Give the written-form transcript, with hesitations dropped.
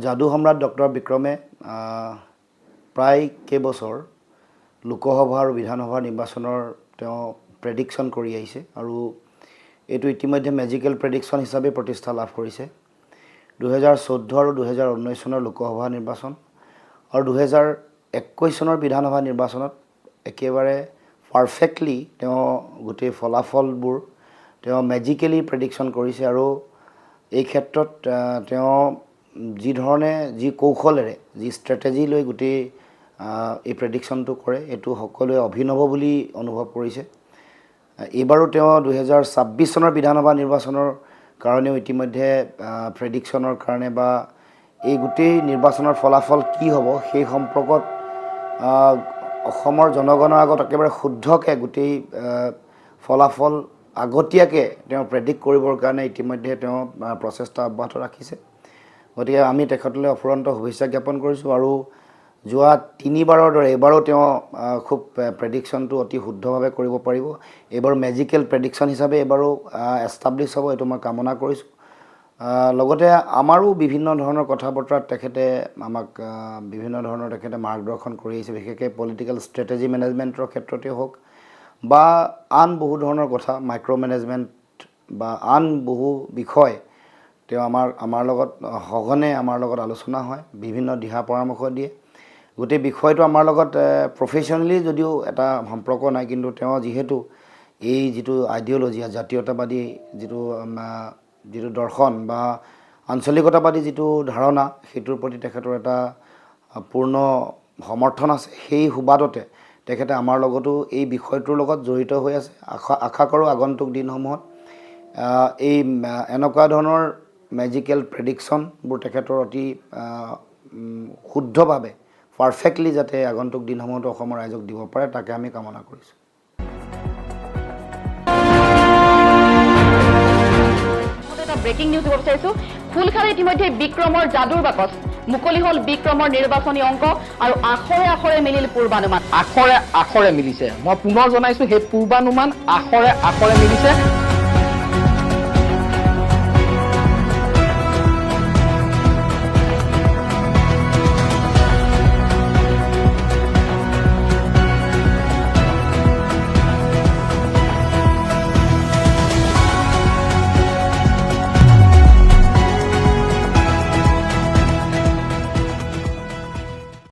যাদু সম্ৰাট ডক্টৰ বিক্ৰমে প্ৰায় কেইবছৰ লোকসভা আৰু বিধানসভা নিৰ্বাচনৰ তেওঁ প্ৰেডিকশ্যন কৰি আহিছে আৰু এইটো ইতিমধ্যে মেজিকেল প্ৰেডিকশ্যন হিচাপে প্ৰতিষ্ঠা লাভ কৰিছে 2014 আৰু 2019 চনৰ লোকসভা নিৰ্বাচন আৰু 2021 চনৰ বিধানসভা নিৰ্বাচনত একেবাৰে পাৰফেক্টলি তেওঁ গোটেই ফলাফলবোৰ তেওঁ মেজিকেলি প্ৰেডিকশ্যন কৰিছে আৰু এই ক্ষেত্ৰত তেওঁ যি ধৰণে যি কৌশলেৰে যি ষ্ট্ৰেটেজি লৈ গোটেই এই প্ৰেডিকশ্যনটো কৰে এইটো সকলোৱে অভিনৱ বুলি অনুভৱ কৰিছে এইবাৰো তেওঁ 2026 চনৰ বিধানসভা নিৰ্বাচনৰ কাৰণেও ইতিমধ্যে প্ৰেডিকশ্যনৰ কাৰণে বা এই গোটেই নিৰ্বাচনৰ ফলাফল কি হ'ব সেই সম্পৰ্কত অসমৰ জনগণৰ আগত একেবাৰে শুদ্ধকৈ গোটেই ফলাফল আগতীয়াকৈ তেওঁ প্ৰেডিক্ট কৰিবৰ কাৰণে ইতিমধ্যে তেওঁ প্ৰচেষ্টা অব্যাহত ৰাখিছে গতিকে আমি তেখেতলৈ অফুৰন্ত শুভেচ্ছা জ্ঞাপন কৰিছোঁ আৰু যোৱা তিনিবাৰৰ দৰে এবাৰো তেওঁ খুব প্ৰেডিকশ্যনটো অতি শুদ্ধভাৱে কৰিব পাৰিব এইবাৰ মেজিকেল প্ৰেডিকশ্যন হিচাপে এবাৰো এষ্টাব্লিছ হ'ব এইটো মই কামনা কৰিছোঁ লগতে আমাৰো বিভিন্ন ধৰণৰ কথা বতৰাত তেখেতে আমাক বিভিন্ন ধৰণৰ তেখেতে মাৰ্গদৰ্শন কৰি আহিছে বিশেষকৈ পলিটিকেল ষ্ট্ৰেটেজি মেনেজমেণ্টৰ ক্ষেত্ৰতে হওক বা আন বহু ধৰণৰ কথা মাইক্ৰ' মেনেজমেণ্ট বা আন বহু বিষয় তেওঁ আমাৰ লগত সঘনে আমাৰ লগত আলোচনা হয় বিভিন্ন দিহা পৰামৰ্শ দিয়ে গোটেই বিষয়টো আমাৰ লগত প্ৰফেশ্যনেলি যদিও এটা সম্পৰ্ক নাই কিন্তু তেওঁ যিহেতু এই যিটো আইডিঅ'লজি জাতীয়তাবাদী যিটো দৰ্শন বা আঞ্চলিকতাবাদী যিটো ধাৰণা সেইটোৰ প্ৰতি তেখেতৰ এটা পূৰ্ণ সমৰ্থন আছে সেই সুবাদতে তেখেতে আমাৰ লগতো এই বিষয়টোৰ লগত জড়িত হৈ আছে আশা কৰোঁ আগন্তুক দিনসমূহত এই এনেকুৱা ধৰণৰ মেজিকেল প্ৰেডিকশ্যনবোৰ তেখেতৰ অতি শুদ্ধভাৱে পাৰফেক্টলি যাতে আগন্তুক দিনসমূহতো অসমৰ ৰাইজক দিব পাৰে তাকে আমি কামনা কৰিছোঁ ব্ৰেকিং নিউজ দিব বিচাৰিছোঁ ফুলখাৰী ইতিমধ্যে বিক্ৰমৰ যাদুৰ বাকচ মুকলি হ'ল বিক্ৰমৰ নিৰ্বাচনী অংক আৰু আখৰে আখৰে মিলিল পূৰ্বানুমান আখৰে আখৰে মিলিছে মই পুনৰ জনাইছোঁ সেই পূৰ্বানুমান আখৰে আখৰে মিলিছে